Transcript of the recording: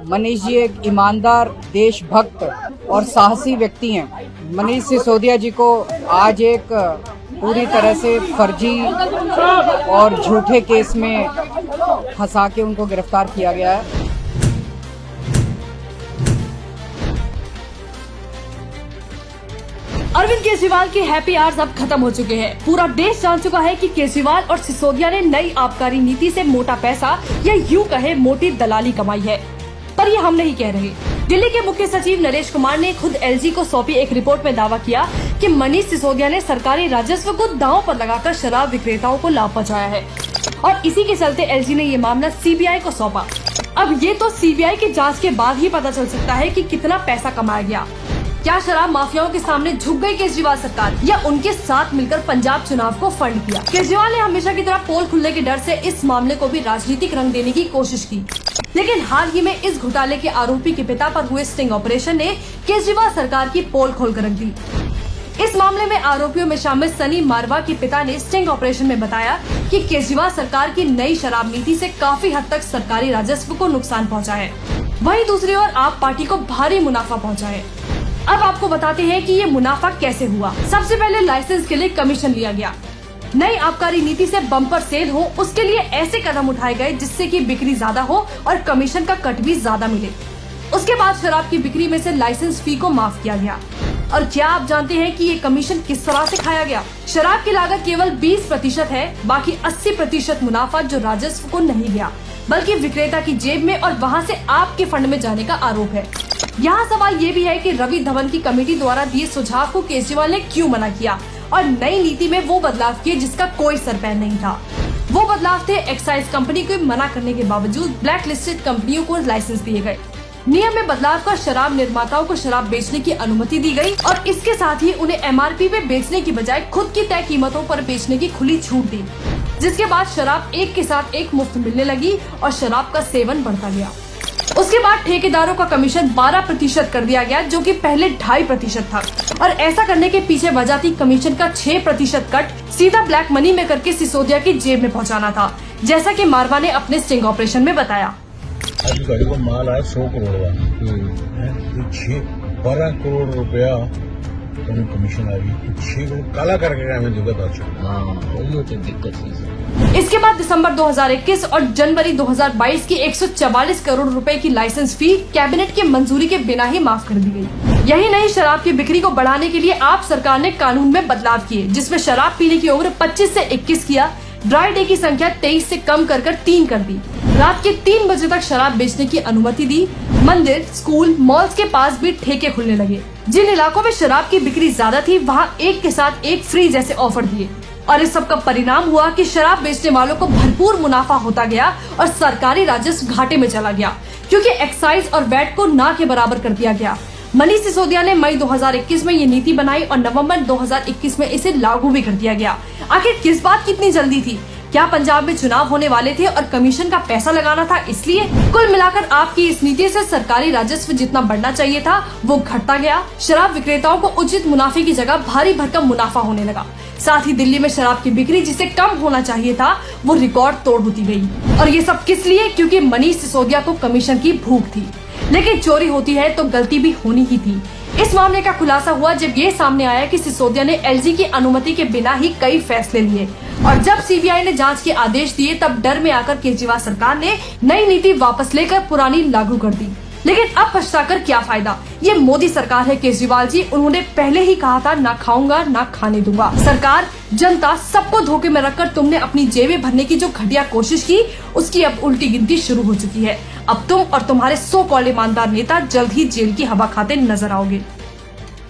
मनीष जी एक ईमानदार, देशभक्त और साहसी व्यक्ति हैं। मनीष सिसोदिया जी को आज एक पूरी तरह से फर्जी और झूठे केस में फंसा के उनको गिरफ्तार किया गया है। अरविंद केजरीवाल के हैप्पी आवर्स अब खत्म हो चुके हैं। पूरा देश जान चुका है कि केजरीवाल और सिसोदिया ने नई आबकारी नीति से मोटा पैसा या यूं कहे मोटी दलाली कमाई है। पर ये हम नहीं कह रहे। दिल्ली के मुख्य सचिव नरेश कुमार ने खुद एलजी को सौंपी एक रिपोर्ट में दावा किया कि मनीष सिसोदिया ने सरकारी राजस्व को दांव पर लगाकर शराब विक्रेताओं को लाभ पहुँचाया है और इसी के चलते एलजी ने ये मामला सीबीआई को सौंपा। अब ये तो सीबीआई की जाँच के बाद ही पता चल सकता है कि कितना पैसा कमाया गया। क्या शराब माफियाओं के सामने झुक गई केजरीवाल सरकार या उनके साथ मिलकर पंजाब चुनाव को फंड किया? केजरीवाल ने हमेशा की तरह पोल खुलने के डर से इस मामले को भी राजनीतिक रंग देने की कोशिश की, लेकिन हाल ही में इस घोटाले के आरोपी के पिता पर हुए स्टिंग ऑपरेशन ने केजरीवाल सरकार की पोल खोल कर रख दी। इस मामले में आरोपियों में शामिल सनी मारवा के पिता ने स्टिंग ऑपरेशन में बताया कि केजरीवाल सरकार की नई शराब नीति से काफी हद तक सरकारी राजस्व को नुकसान पहुंचा है, वहीं दूसरी ओर आप पार्टी को भारी मुनाफा पहुंचा है। अब आपको बताते हैं कि ये मुनाफा कैसे हुआ। सबसे पहले लाइसेंस के लिए कमीशन लिया गया। नई आबकारी नीति से बम्पर सेल हो, उसके लिए ऐसे कदम उठाए गए जिससे कि बिक्री ज्यादा हो और कमीशन का कट भी ज्यादा मिले। उसके बाद शराब की बिक्री में से लाइसेंस फी को माफ किया गया। और क्या आप जानते हैं कि ये कमीशन किस तरह से खाया गया? शराब की लागत केवल 20% है, बाकी 80% मुनाफा जो राजस्व को नहीं गया बल्कि विक्रेता की जेब में और वहाँ से आपके फंड में जाने का आरोप है। यहाँ सवाल ये भी है कि रवि धवन की कमेटी द्वारा दिए सुझाव को केजरीवाल ने क्यों मना किया और नई नीति में वो बदलाव किए जिसका कोई सर पैर नहीं था। वो बदलाव थे एक्साइज कंपनी को मना करने के बावजूद ब्लैक लिस्टेड कंपनियों को लाइसेंस दिए गए। नियम में बदलाव कर शराब निर्माताओं को शराब बेचने की अनुमति दी गई और इसके साथ ही उन्हें एमआरपी पे बेचने की बजाय खुद की तय कीमतों पर बेचने की खुली छूट दी, जिसके बाद शराब एक के साथ एक मुफ्त मिलने लगी और शराब का सेवन बढ़ता गया। उसके बाद ठेकेदारों का कमीशन 12% कर दिया गया, जो कि पहले 2.5% था और ऐसा करने के पीछे वजह थी कमीशन का 6% कट सीधा ब्लैक मनी में करके सिसोदिया की जेब में पहुंचाना था, जैसा कि मारवा ने अपने स्टिंग ऑपरेशन में बताया। आज गाड़ी को माल आया 100 करोड़ का, 12 करोड़ रुपया कमीशन आ गई। 6 करोड़ काला करके हमें दिक्कत आ चुकी। दिक्कत इसके बाद दिसंबर 2021 और जनवरी 2022 की 144 करोड़ रुपए की लाइसेंस फी कैबिनेट की मंजूरी के बिना ही माफ कर दी गई। यही नहीं, शराब की बिक्री को बढ़ाने के लिए आप सरकार ने कानून में बदलाव किए, जिसमें शराब पीने की उम्र 25 से 21 किया, ड्राई डे की संख्या 23 से कम कर 3 कर दी, रात के 3 बजे तक शराब बेचने की अनुमति दी। मंदिर, स्कूल, मॉल्स के पास भी ठेके खुलने लगे। जिन इलाकों में शराब की बिक्री ज्यादा थी वहाँ एक के साथ एक फ्री जैसे ऑफर दिए और इस सब का परिणाम हुआ कि शराब बेचने वालों को भरपूर मुनाफा होता गया और सरकारी राजस्व घाटे में चला गया, क्योंकि एक्साइज और वैट को ना के बराबर कर दिया गया। मनीष सिसोदिया ने मई 2021 में ये नीति बनाई और नवंबर 2021 में इसे लागू भी कर दिया गया। आखिर किस बात की इतनी जल्दी थी? क्या पंजाब में चुनाव होने वाले थे और कमीशन का पैसा लगाना था इसलिए? कुल मिलाकर आपकी इस नीति से सरकारी राजस्व जितना बढ़ना चाहिए था वो घटता गया। शराब विक्रेताओं को उचित मुनाफे की जगह भारी भरकम मुनाफा होने लगा। साथ ही दिल्ली में शराब की बिक्री जिसे कम होना चाहिए था वो रिकॉर्ड तोड़ होती गई। और ये सब किस लिए? क्योंकि मनीष सिसोदिया को कमीशन की भूख थी। लेकिन चोरी होती है तो गलती भी होनी ही थी। इस मामले का खुलासा हुआ जब ये सामने आया कि सिसोदिया ने एलजी की अनुमति के बिना ही कई फैसले लिए और जब सीबीआई ने जांच के आदेश दिए तब डर में आकर केजरीवाल सरकार ने नई नीति वापस लेकर पुरानी लागू कर दी। लेकिन अब पछताकर क्या फायदा? ये मोदी सरकार है केजरीवाल जी, उन्होंने पहले ही कहा था ना खाऊंगा ना खाने दूंगा। सरकार, जनता सबको धोखे में रखकर तुमने अपनी जेबें भरने की जो घटिया कोशिश की उसकी अब उल्टी गिनती शुरू हो चुकी है। अब तुम और तुम्हारे 100 कॉल ईमानदार नेता जल्द ही जेल की हवा खाते नजर आओगे।